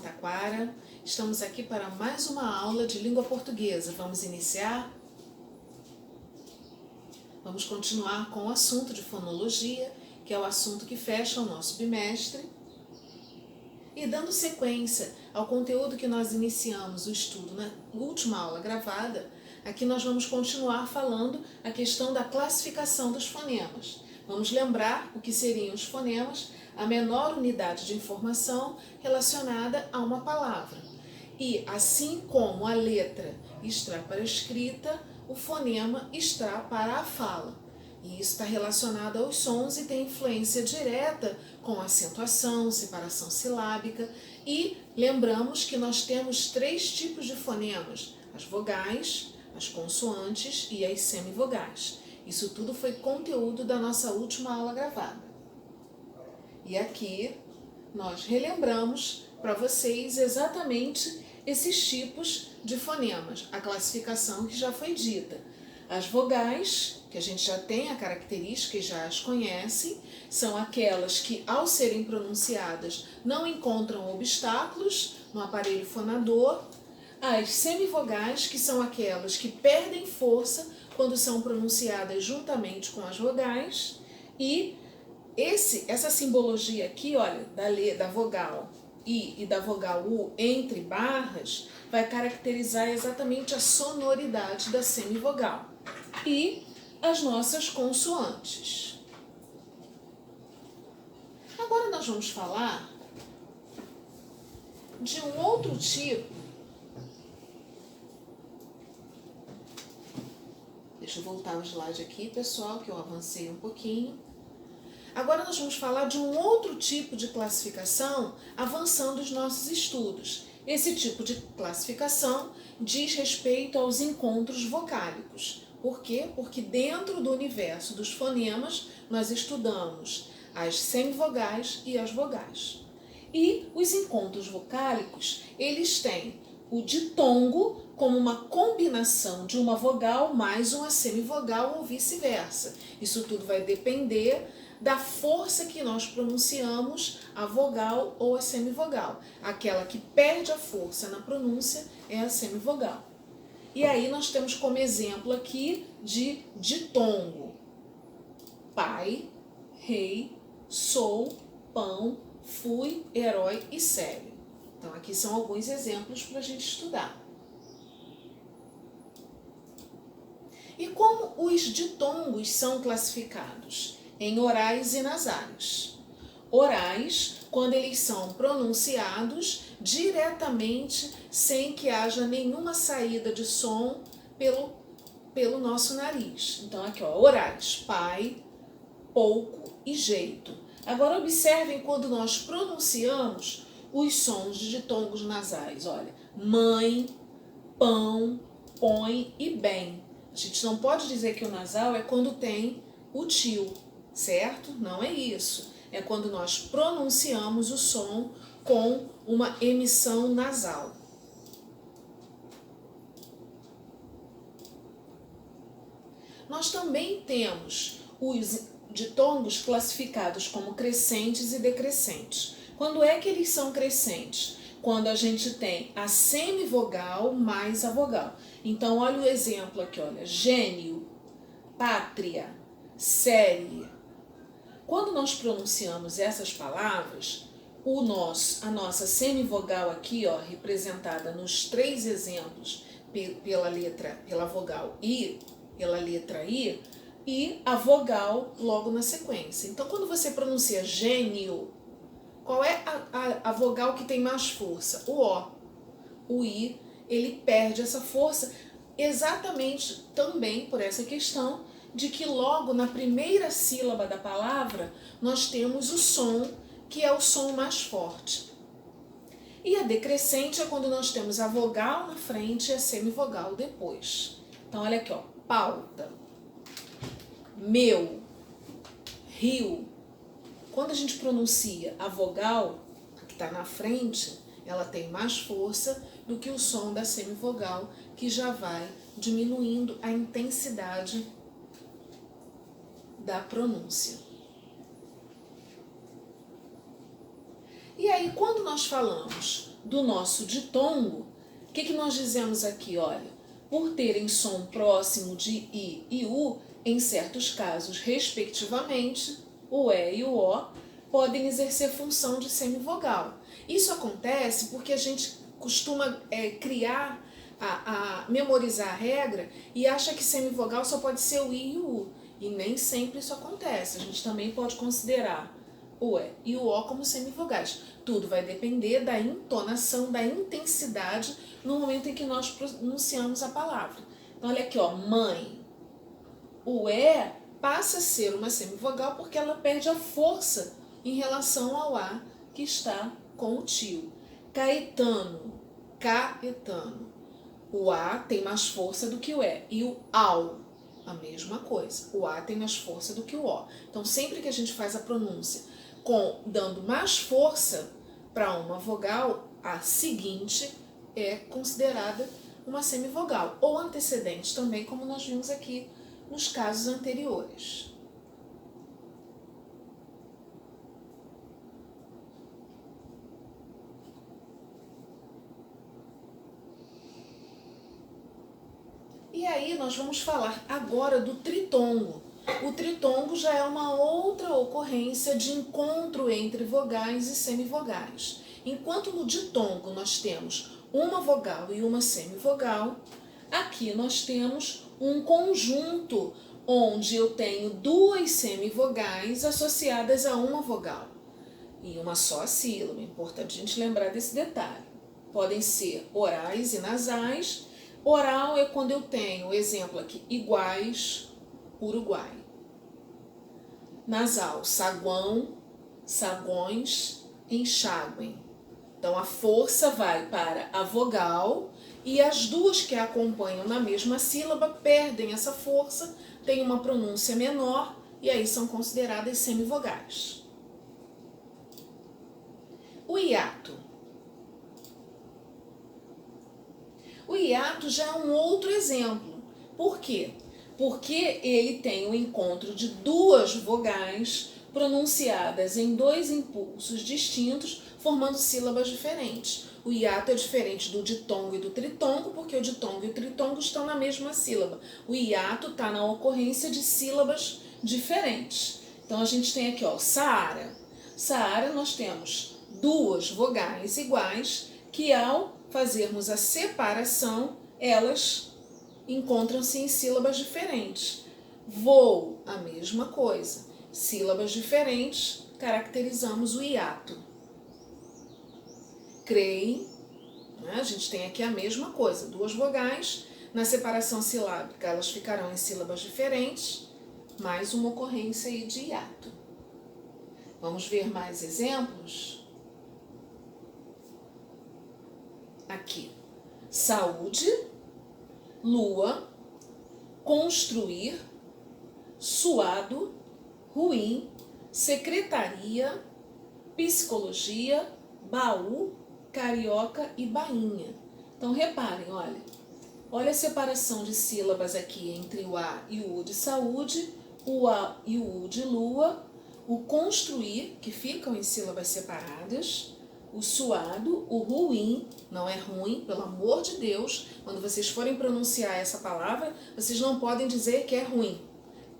Taquara. Estamos aqui para mais uma aula de língua portuguesa. Vamos iniciar? Vamos continuar com o assunto de fonologia, que é o assunto que fecha o nosso bimestre. E dando sequência ao conteúdo que nós iniciamos o estudo na última aula gravada, aqui nós vamos continuar falando a questão da classificação dos fonemas. Vamos lembrar o que seriam os fonemas, a menor unidade de informação relacionada a uma palavra. E assim como a letra está para a escrita, o fonema está para a fala. E isso está relacionado aos sons e tem influência direta com acentuação, separação silábica. E lembramos que nós temos 3 tipos de fonemas: as vogais, as consoantes e as semivogais. Isso tudo foi conteúdo da nossa última aula gravada. E aqui nós relembramos para vocês exatamente esses tipos de fonemas, a classificação que já foi dita. As vogais, que a gente já tem a característica e já as conhece, são aquelas que, ao serem pronunciadas, não encontram obstáculos no aparelho fonador. As semivogais, que são aquelas que perdem força quando são pronunciadas juntamente com as vogais. E essa simbologia aqui, olha, da vogal I e da vogal U entre barras, vai caracterizar exatamente a sonoridade da semivogal. E as nossas consoantes. Agora nós vamos falar de um outro tipo. Deixa eu voltar o slide aqui, pessoal, que eu avancei um pouquinho. Agora nós vamos falar de um outro tipo de classificação avançando os nossos estudos. Esse tipo de classificação diz respeito aos encontros vocálicos. Por quê? Porque dentro do universo dos fonemas nós estudamos as semivogais e as vogais. E os encontros vocálicos, eles têm o ditongo como uma combinação de uma vogal mais uma semivogal ou vice-versa. Isso tudo vai depender da força que nós pronunciamos a vogal ou a semivogal. Aquela que perde a força na pronúncia é a semivogal. E aí nós temos como exemplo aqui de ditongo: pai, rei, sou, pão, fui, herói e sério. Então aqui são alguns exemplos para a gente estudar. E como os ditongos são classificados? Em orais e nasais. Orais, quando eles são pronunciados diretamente, sem que haja nenhuma saída de som pelo nosso nariz. Então aqui, ó, orais: pai, pouco e jeito. Agora observem quando nós pronunciamos os sons de ditongos nasais. Olha, mãe, pão, põe e bem. A gente não pode dizer que o nasal é quando tem o tio, certo? Não é isso. É quando nós pronunciamos o som com uma emissão nasal. Nós também temos os ditongos classificados como crescentes e decrescentes. Quando é que eles são crescentes? Quando a gente tem a semivogal mais a vogal. Então, olha o exemplo aqui, olha: gênio, pátria, série. Quando nós pronunciamos essas palavras, a nossa semivogal aqui, ó, representada nos 3 exemplos pela vogal I, pela letra I, e a vogal logo na sequência. Então, quando você pronuncia gênio, qual é a vogal que tem mais força? O O. O I, ele perde essa força exatamente também por essa questão de que logo na primeira sílaba da palavra nós temos o som, que é o som mais forte. E a decrescente é quando nós temos a vogal na frente e a semivogal depois. Então olha aqui, ó: pauta, meu, rio. Quando a gente pronuncia a vogal que está na frente, ela tem mais força do que o som da semivogal, que já vai diminuindo a intensidade da pronúncia. E aí, quando nós falamos do nosso ditongo, o que nós dizemos aqui? Olha, por terem som próximo de I e U, em certos casos, respectivamente, o E e o O podem exercer função de semivogal. Isso acontece porque a gente costuma memorizar a regra e acha que semivogal só pode ser o I e o U. E nem sempre isso acontece. A gente também pode considerar o E e o O como semivogais. Tudo vai depender da entonação, da intensidade no momento em que nós pronunciamos a palavra. Então, olha aqui, ó, mãe. O E passa a ser uma semivogal porque ela perde a força em relação ao A que está com o tio. Caetano, Caetano. O A tem mais força do que o E. E o ao, a mesma coisa. O A tem mais força do que o O. Então, sempre que a gente faz a pronúncia dando mais força para uma vogal, a seguinte é considerada uma semivogal. Ou antecedente também, como nós vimos aqui nos casos anteriores. E aí nós vamos falar agora do tritongo. O tritongo já é uma outra ocorrência de encontro entre vogais e semivogais. Enquanto no ditongo nós temos uma vogal e uma semivogal, aqui nós temos um conjunto onde eu tenho duas semivogais associadas a uma vogal e uma só sílaba. É importante a gente lembrar desse detalhe. Podem ser orais e nasais. Oral é quando eu tenho, exemplo aqui, iguais, Uruguai. Nasal, saguão, sagões, enxáguem. Então a força vai para a vogal e as duas que a acompanham na mesma sílaba perdem essa força, têm uma pronúncia menor e aí são consideradas semivogais. O hiato. O hiato já é um outro exemplo. Por quê? Porque ele tem o encontro de duas vogais pronunciadas em dois impulsos distintos, formando sílabas diferentes. O hiato é diferente do ditongo e do tritongo, porque o ditongo e o tritongo estão na mesma sílaba. O hiato está na ocorrência de sílabas diferentes. Então a gente tem aqui, ó, Saara. Saara nós temos duas vogais iguais que ao fazermos a separação, elas encontram-se em sílabas diferentes. Voo, a mesma coisa. Sílabas diferentes, caracterizamos o hiato. Creio, né? A gente tem aqui a mesma coisa, duas vogais, na separação silábica elas ficarão em sílabas diferentes, mais uma ocorrência aí de hiato. Vamos ver mais exemplos? Aqui, saúde, lua, construir, suado, ruim, secretaria, psicologia, baú, carioca e bainha. Então reparem, olha a separação de sílabas aqui entre o A e o U de saúde, o A e o U de lua, o construir, que ficam em sílabas separadas, o suado, o ruim, não é ruim, pelo amor de Deus, quando vocês forem pronunciar essa palavra, vocês não podem dizer que é ruim,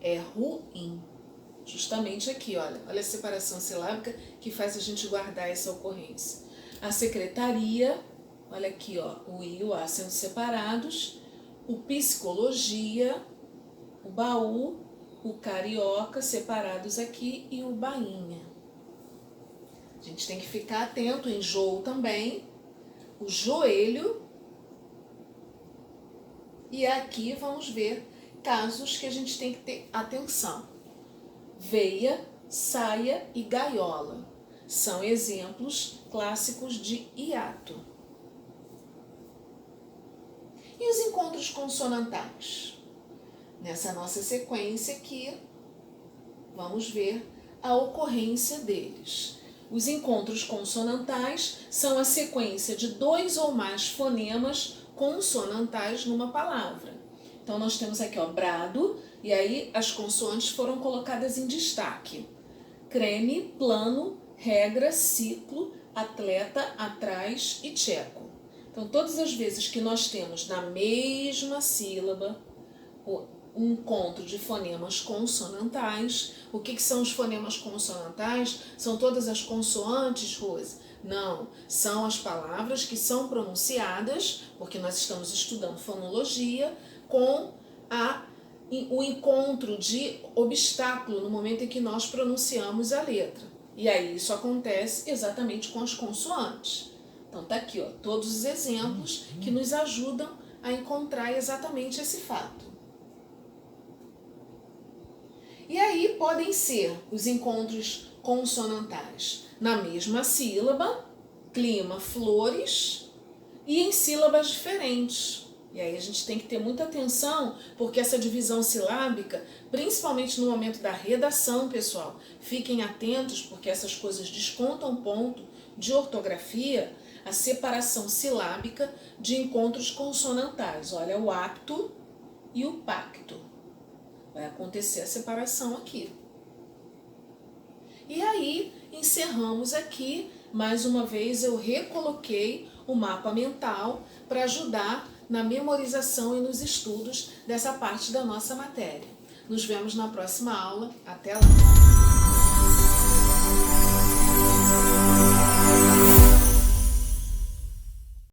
é ruim. Justamente aqui, olha a separação silábica que faz a gente guardar essa ocorrência. A secretaria, olha aqui, ó, o I e o A sendo separados, o psicologia, o baú, o carioca separados aqui e o bainha. A gente tem que ficar atento, enjoo também, o joelho. E aqui vamos ver casos que a gente tem que ter atenção. Veia, saia e gaiola são exemplos clássicos de hiato. E os encontros consonantais? Nessa nossa sequência aqui, vamos ver a ocorrência deles. Os encontros consonantais são a sequência de dois ou mais fonemas consonantais numa palavra. Então, nós temos aqui, ó, brado, e aí as consoantes foram colocadas em destaque. Creme, plano, regra, ciclo, atleta, atrás e tcheco. Então, todas as vezes que nós temos na mesma sílaba o encontro de fonemas consonantais, o que são os fonemas consonantais? São todas as consoantes, Rose? Não, são as palavras que são pronunciadas, porque nós estamos estudando fonologia, com o encontro de obstáculo no momento em que nós pronunciamos a letra. E aí isso acontece exatamente com as consoantes. Então tá aqui, ó, todos os exemplos que nos ajudam a encontrar exatamente esse fato. E aí podem ser os encontros consonantais na mesma sílaba, clima, flores, e em sílabas diferentes. E aí a gente tem que ter muita atenção, porque essa divisão silábica, principalmente no momento da redação, pessoal, fiquem atentos, porque essas coisas descontam ponto de ortografia, a separação silábica de encontros consonantais. Olha, o apto e o pacto. Vai acontecer a separação aqui. E aí, encerramos aqui. Mais uma vez, eu recoloquei o mapa mental para ajudar na memorização e nos estudos dessa parte da nossa matéria. Nos vemos na próxima aula. Até lá!